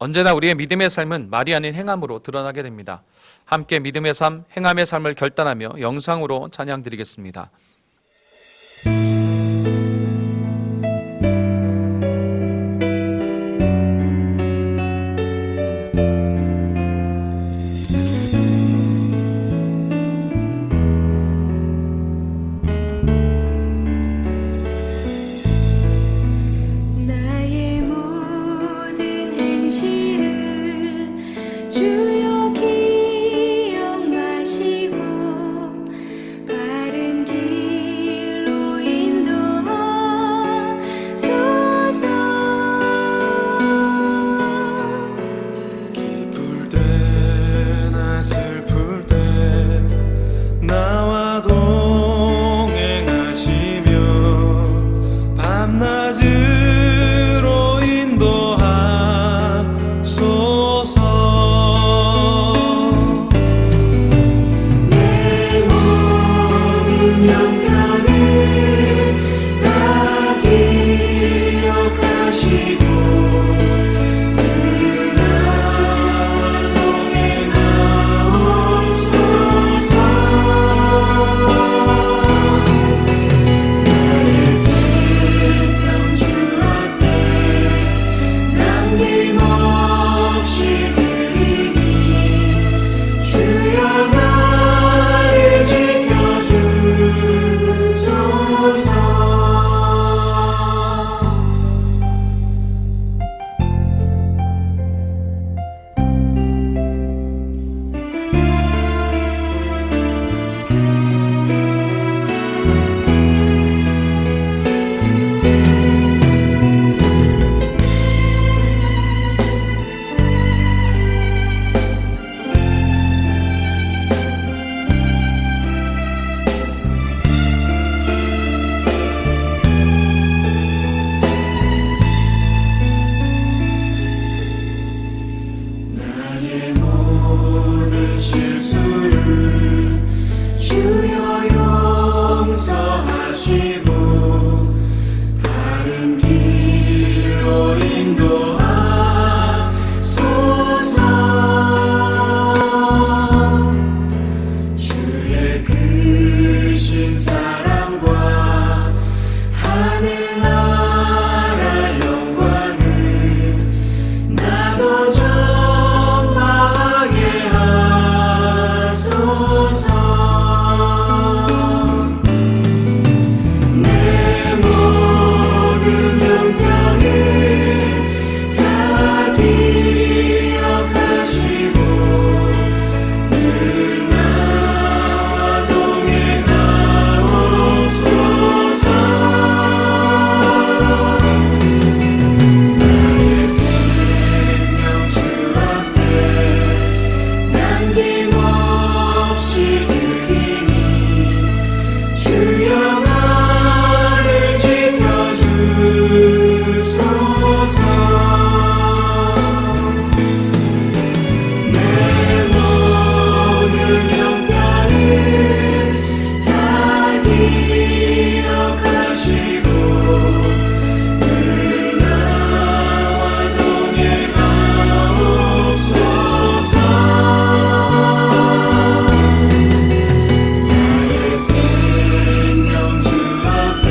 언제나 우리의 믿음의 삶은 말이 아닌 행함으로 드러나게 됩니다. 함께 믿음의 삶, 행함의 삶을 결단하며 영상으로 찬양드리겠습니다. 주여 기억 마시고 바른 길로 인도하소서. 기쁠 때나 슬플 때 나와 동행하시며 밤낮으로 인도하소서. 영광을 다 기억하시고 늘 나와 동행하옵소서. 나의 생명 주 앞에 남김없이 드리니 주여 나를 지켜주소서. 나의 모든 실수를 주여 용서하시고 바른 길로 인도하소서. 주의 크신 사랑과 하늘나라 영광을 나도 전파하게 하소서. 내 모든 영광을 다 기억하시고 늘 나와 동행하옵소서. 나의 생명 주 앞에 남김없이 드리니 주여 나를 지켜주소서. 내 모든 영광을 다 기억하시고 늘 나와 동행하옵소서. 나의 생명 주 앞에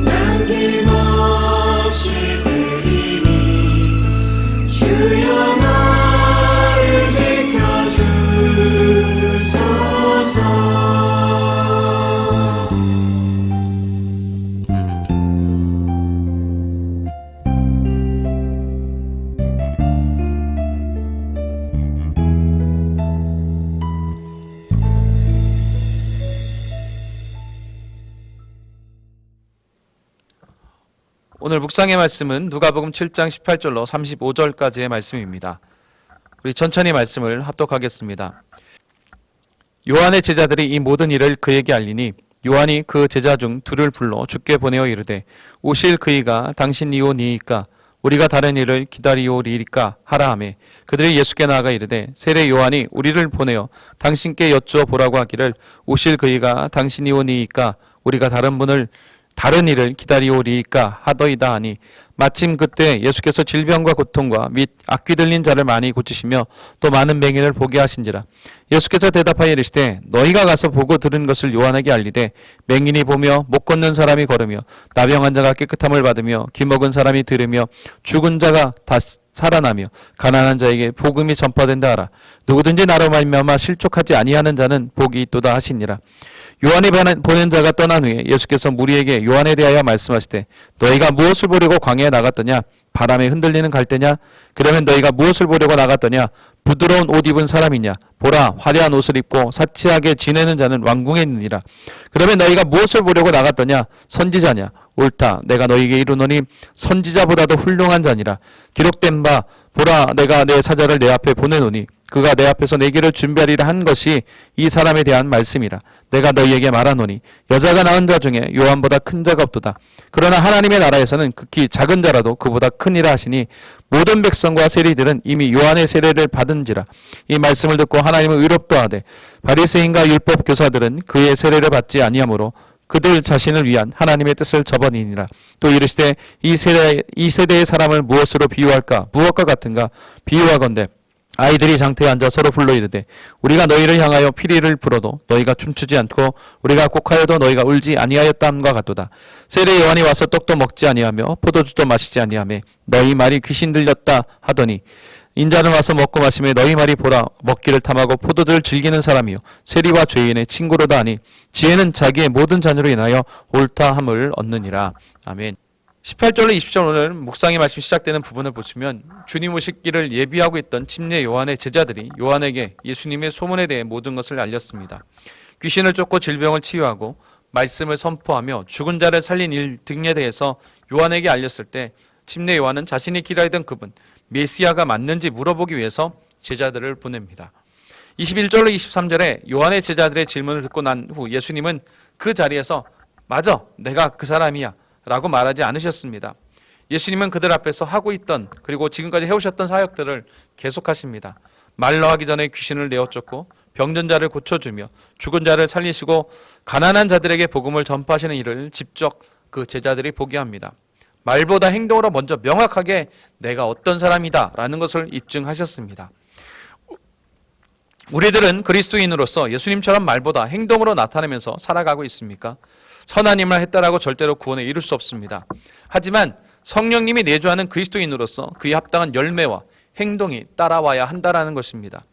남김없이 드리니 주여 나를 지켜주소서. 오늘 묵상의 말씀은 누가복음 7장 18절로 35절까지의 말씀입니다. 우리 천천히 말씀을 합독하겠습니다. 요한의 제자들이 이 모든 일을 그에게 알리니 요한이 그 제자 중 둘을 불러 주께 보내어 이르되 오실 그이가 당신이오니이까 우리가 다른 일을 기다리오리이까 하라 하매 그들이 예수께 나아가 이르되 세례 요한이 우리를 보내어 당신께 여쭈어 보라고 하기를 오실 그이가 당신이오니이까 우리가 다른 일을 기다리오리이까 하더이다 하니 마침 그때 예수께서 질병과 고통과 및 악귀 들린 자를 많이 고치시며 또 많은 맹인을 보게 하신지라. 예수께서 대답하여 이르시되 너희가 가서 보고 들은 것을 요한에게 알리되 맹인이 보며 못 걷는 사람이 걸으며 나병한 자가 깨끗함을 받으며 기먹은 사람이 들으며 죽은 자가 다 살아나며 가난한 자에게 복음이 전파된다 하라. 누구든지 나로 말미암아 실족하지 아니하는 자는 복이 있도다 하시니라. 요한이 보낸 자가 떠난 후에 예수께서 무리에게 요한에 대하여 말씀하시되 너희가 무엇을 보려고 광야에 나갔더냐? 바람에 흔들리는 갈대냐? 그러면 너희가 무엇을 보려고 나갔더냐? 부드러운 옷 입은 사람이냐? 보라, 화려한 옷을 입고 사치하게 지내는 자는 왕궁에 있느니라. 그러면 너희가 무엇을 보려고 나갔더냐? 선지자냐? 옳다, 내가 너희에게 이르노니 선지자보다도 훌륭한 자니라. 기록된 바 보라, 내가 내 사자를 내 앞에 보내노니 그가 내 앞에서 내 길을 준비하리라 한 것이 이 사람에 대한 말씀이라. 내가 너희에게 말하노니 여자가 낳은 자 중에 요한보다 큰 자가 없도다. 그러나 하나님의 나라에서는 극히 작은 자라도 그보다 크니라 하시니 모든 백성과 세리들은 이미 요한의 세례를 받은지라. 이 말씀을 듣고 하나님은 의롭도하되 바리새인과 율법 교사들은 그의 세례를 받지 아니하므로 그들 자신을 위한 하나님의 뜻을 저버리니라. 또 이르시되 이 세대의 사람을 무엇으로 비유할까? 무엇과 같은가? 비유하건대 아이들이 장터에 앉아 서로 불러 이르되 우리가 너희를 향하여 피리를 불어도 너희가 춤추지 않고 우리가 곡하여도 너희가 울지 아니하였다함과 같도다. 세례 요한이 와서 떡도 먹지 아니하며 포도주도 마시지 아니하며 너희 말이 귀신 들렸다 하더니 인자는 와서 먹고 마시며 너희 말이 보라 먹기를 탐하고 포도주를 즐기는 사람이요 세리와 죄인의 친구로다 하니 지혜는 자기의 모든 자녀로 인하여 옳다함을 얻느니라. 아멘. 18절로 20절 오늘 묵상의 말씀 시작되는 부분을 보시면 주님 오시기를 예비하고 있던 침례 요한의 제자들이 요한에게 예수님의 소문에 대해 모든 것을 알렸습니다. 귀신을 쫓고 질병을 치유하고 말씀을 선포하며 죽은 자를 살린 일 등에 대해서 요한에게 알렸을 때 침례 요한은 자신이 기다리던 그분 메시아가 맞는지 물어보기 위해서 제자들을 보냅니다. 21절로 23절에 요한의 제자들의 질문을 듣고 난 후 예수님은 그 자리에서 맞아, 내가 그 사람이야 라고 말하지 않으셨습니다. 예수님은 그들 앞에서 하고 있던 그리고 지금까지 해오셨던 사역들을 계속하십니다. 말로 하기 전에 귀신을 내어쫓고 병든 자를 고쳐주며 죽은 자를 살리시고 가난한 자들에게 복음을 전파하시는 일을 직접 그 제자들이 보게 합니다. 말보다 행동으로 먼저 명확하게 내가 어떤 사람이다 라는 것을 입증하셨습니다. 우리들은 그리스도인으로서 예수님처럼 말보다 행동으로 나타내면서 살아가고 있습니까? 선한 일만 했다라고 절대로 구원에 이룰 수 없습니다. 하지만 성령님이 내주하는 그리스도인으로서 그에 합당한 열매와 행동이 따라와야 한다라는 것입니다.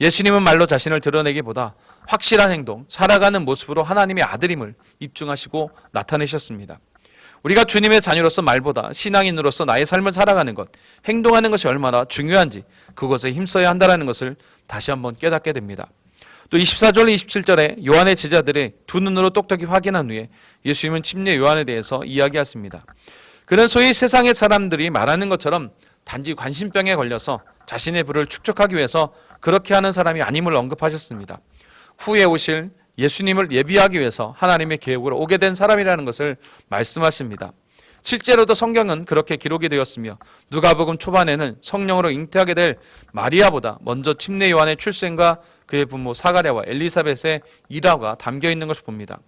예수님은 말로 자신을 드러내기보다 확실한 행동, 살아가는 모습으로 하나님의 아들임을 입증하시고 나타내셨습니다. 우리가 주님의 자녀로서 말보다 신앙인으로서 나의 삶을 살아가는 것, 행동하는 것이 얼마나 중요한지 그것에 힘써야 한다는 것을 다시 한번 깨닫게 됩니다. 또 24절 27절에 요한의 제자들의 두 눈으로 똑똑히 확인한 후에 예수님은 침례 요한에 대해서 이야기하십니다. 그는 소위 세상의 사람들이 말하는 것처럼 단지 관심병에 걸려서 자신의 부를 축적하기 위해서 그렇게 하는 사람이 아님을 언급하셨습니다. 후에 오실 예수님을 예비하기 위해서 하나님의 계획으로 오게 된 사람이라는 것을 말씀하십니다. 실제로도 성경은 그렇게 기록이 되었으며 누가복음 초반에는 성령으로 잉태하게 될 마리아보다 먼저 침례 요한의 출생과 그의 부모 사가랴와 엘리사벳의 일화가 담겨 있는 것을 봅니다.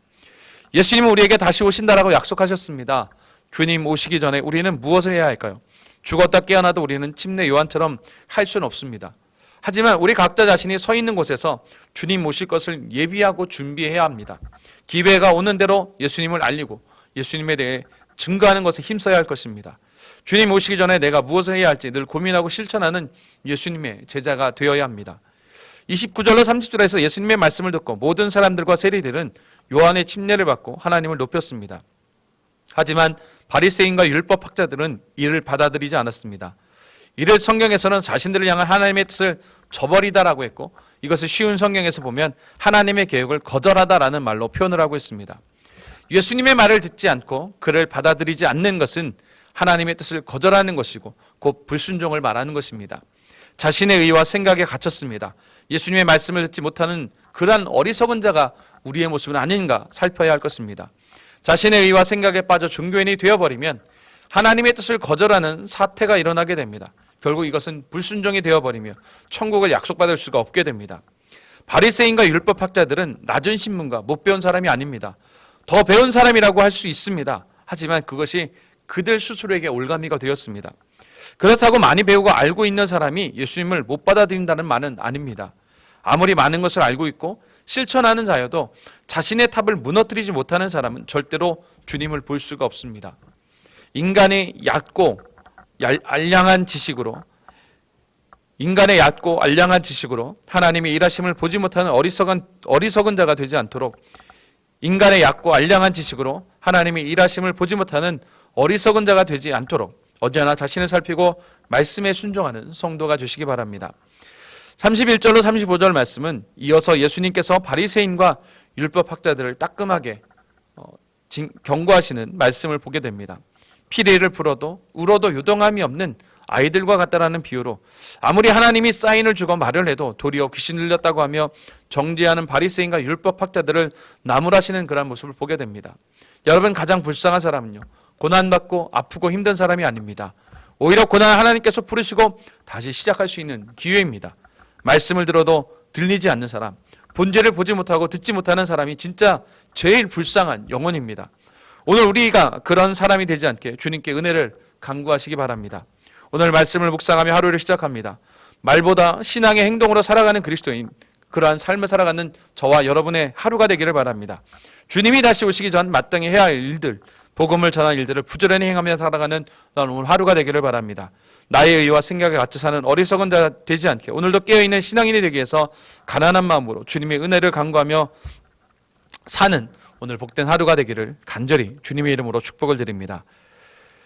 예수님은 우리에게 다시 오신다라고 약속하셨습니다. 주님 오시기 전에 우리는 무엇을 해야 할까요? 죽었다 깨어나도 우리는 침례 요한처럼 할 수는 없습니다. 하지만 우리 각자 자신이 서 있는 곳에서 주님 오실 것을 예비하고 준비해야 합니다. 기회가 오는 대로 예수님을 알리고 예수님에 대해 증거하는 것에 힘써야 할 것입니다. 주님 오시기 전에 내가 무엇을 해야 할지 늘 고민하고 실천하는 예수님의 제자가 되어야 합니다. 29절로 30절에서 예수님의 말씀을 듣고 모든 사람들과 세리들은 요한의 침례를 받고 하나님을 높였습니다. 하지만 바리새인과 율법학자들은 이를 받아들이지 않았습니다. 이를 성경에서는 자신들을 향한 하나님의 뜻을 저버리다라고 했고 이것을 쉬운 성경에서 보면 하나님의 계획을 거절하다라는 말로 표현을 하고 있습니다. 예수님의 말을 듣지 않고 그를 받아들이지 않는 것은 하나님의 뜻을 거절하는 것이고 곧 불순종을 말하는 것입니다. 자신의 의와 생각에 갇혔습니다. 예수님의 말씀을 듣지 못하는 그러한 어리석은 자가 우리의 모습은 아닌가 살펴야 할 것입니다. 자신의 의와 생각에 빠져 종교인이 되어버리면 하나님의 뜻을 거절하는 사태가 일어나게 됩니다. 결국 이것은 불순종이 되어버리며 천국을 약속받을 수가 없게 됩니다. 바리새인과 율법학자들은 낮은 신분과 못 배운 사람이 아닙니다. 더 배운 사람이라고 할 수 있습니다. 하지만 그것이 그들 스스로에게 올가미가 되었습니다. 그렇다고 많이 배우고 알고 있는 사람이 예수님을 못 받아들인다는 말은 아닙니다. 아무리 많은 것을 알고 있고 실천하는 자여도 자신의 탑을 무너뜨리지 못하는 사람은 절대로 주님을 볼 수가 없습니다. 인간의 얕고 알량한 지식으로 하나님의 일하심을 보지 못하는 어리석은 자가 되지 않도록, 인간의 얕고 알량한 지식으로 하나님의 일하심을 보지 못하는 어리석은 자가 되지 않도록 언제나 자신을 살피고 말씀에 순종하는 성도가 되시기 바랍니다. 31절로 35절 말씀은 이어서 예수님께서 바리새인과 율법학자들을 따끔하게 경고하시는 말씀을 보게 됩니다. 피리를 불어도 울어도 요동함이 없는 아이들과 같다라는 비유로 아무리 하나님이 사인을 주고 말을 해도 도리어 귀신 들렸다고 하며 정죄하는 바리새인과 율법학자들을 나무라시는 그런 모습을 보게 됩니다. 여러분, 가장 불쌍한 사람은요, 고난받고 아프고 힘든 사람이 아닙니다. 오히려 고난을 하나님께서 부르시고 다시 시작할 수 있는 기회입니다. 말씀을 들어도 들리지 않는 사람, 본질을 보지 못하고 듣지 못하는 사람이 진짜 제일 불쌍한 영혼입니다. 오늘 우리가 그런 사람이 되지 않게 주님께 은혜를 간구하시기 바랍니다. 오늘 말씀을 묵상하며 하루를 시작합니다. 말보다 신앙의 행동으로 살아가는 그리스도인, 그러한 삶을 살아가는 저와 여러분의 하루가 되기를 바랍니다. 주님이 다시 오시기 전 마땅히 해야 할 일들, 복음을 전할 일들을 부지런히 행하며 살아가는 오늘 하루가 되기를 바랍니다. 나의 의와 생각에 같이 사는 어리석은 자 되지 않게 오늘도 깨어있는 신앙인이 되기 위해서 가난한 마음으로 주님의 은혜를 간구하며 사는 오늘 복된 하루가 되기를 간절히 주님의 이름으로 축복을 드립니다.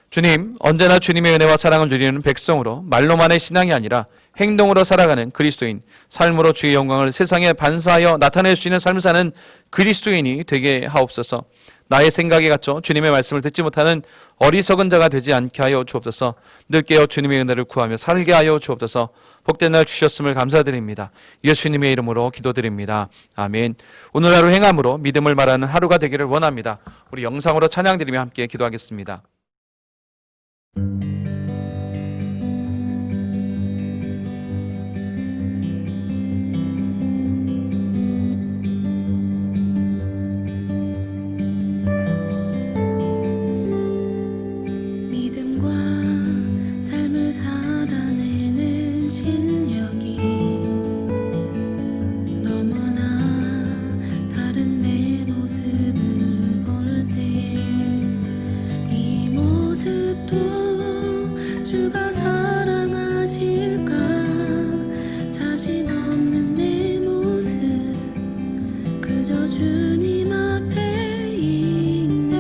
주님, 언제나 주님의 은혜와 사랑을 누리는 백성으로 말로만의 신앙이 아니라 행동으로 살아가는 그리스도인, 삶으로 주의 영광을 세상에 반사하여 나타낼 수 있는 삶을 사는 그리스도인이 되게 하옵소서. 나의 생각에 갇혀 주님의 말씀을 듣지 못하는 어리석은 자가 되지 않게 하여 주옵소서. 늘 깨어 주님의 은혜를 구하며 살게 하여 주옵소서. 복된 날 주셨음을 감사드립니다. 예수님의 이름으로 기도드립니다. 아멘. 오늘 하루 행함으로 믿음을 말하는 하루가 되기를 원합니다. 우리 영상으로 찬양드리며 함께 기도하겠습니다. 믿음과 삶을 살아내는 실력이 너무나 다른 내 모습을 볼 때에 이 모습도 주가 사랑하실까, 자신 없는 내 모습 그저 주님 앞에 있네.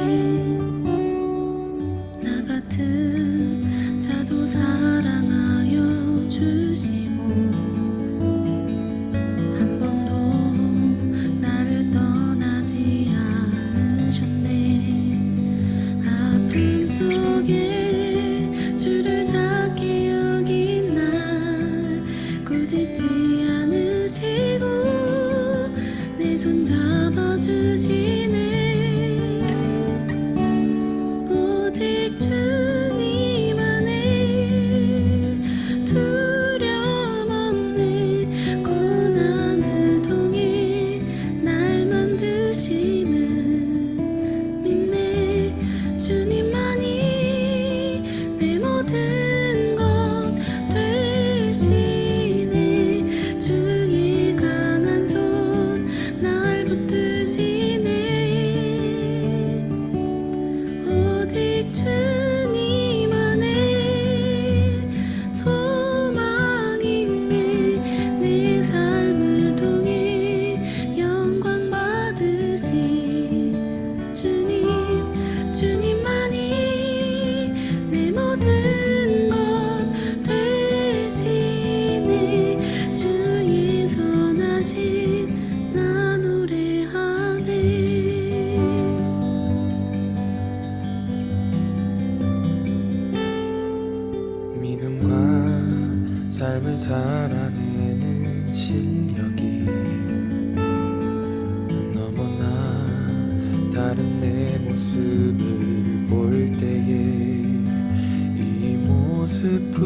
나 같은 자도 사랑하여 주시고 한 번도 나를 떠나지 않으셨네. 아픔 속에 주를 작게 여긴 날 꾸짖지 않으시고 내 손 잡아주시네. 오직 주님 안에 두려움 없네. 고난을 통해 날 만드심을 믿네. 주님만이 내 모든 것 되시네. 주의 강한 손 날 붙드시네. 오직 주님 안에 소망 있네. 내 삶을 통해 영광 받으신 주님만이 내 모든 것 되시네. 주의 선하심 나 노래하네. 믿음과 삶을 살아내는 실력이 너무나 다른 내 모습을 볼 때에 이 모습도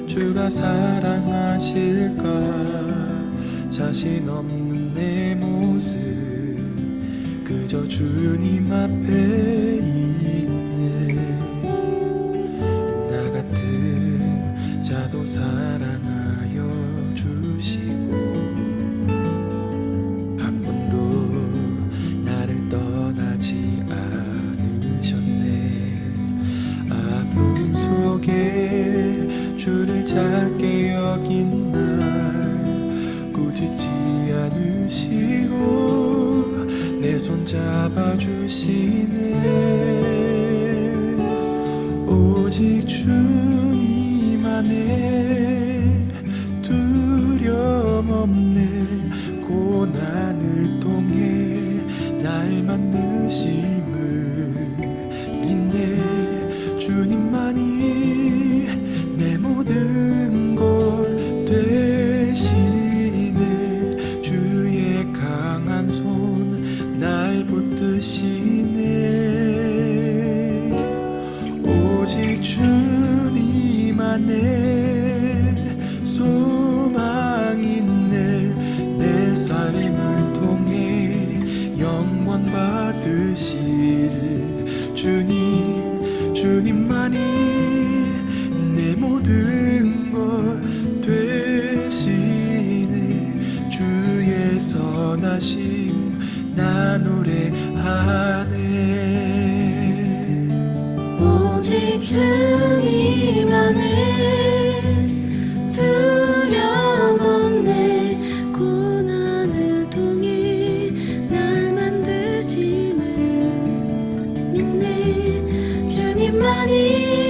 주가 사랑하실까, 자신 없는 내 모습 그저 주님 앞에 있네. 버리지 않으셨네. 아픔 속에 주를 작게 여긴 날 꾸짖지 않으시고 내 손 잡아주시네. 오직 주님 안에 두려움 없네. 고난을 통해 날 만드심을 믿네. 주님만이 내 모든 것 되시네. 주의 강한 손 날 붙드시네. 오직 주님 안에 소망 있네. 내 삶을 통해 영광 받으실 주님만이 내 모든 것 되시네. 주의 선하심 나 노래하네. 오직 주님 안에 두려움 없네. 고난을 통해 날 만드심을 믿네. 주님만이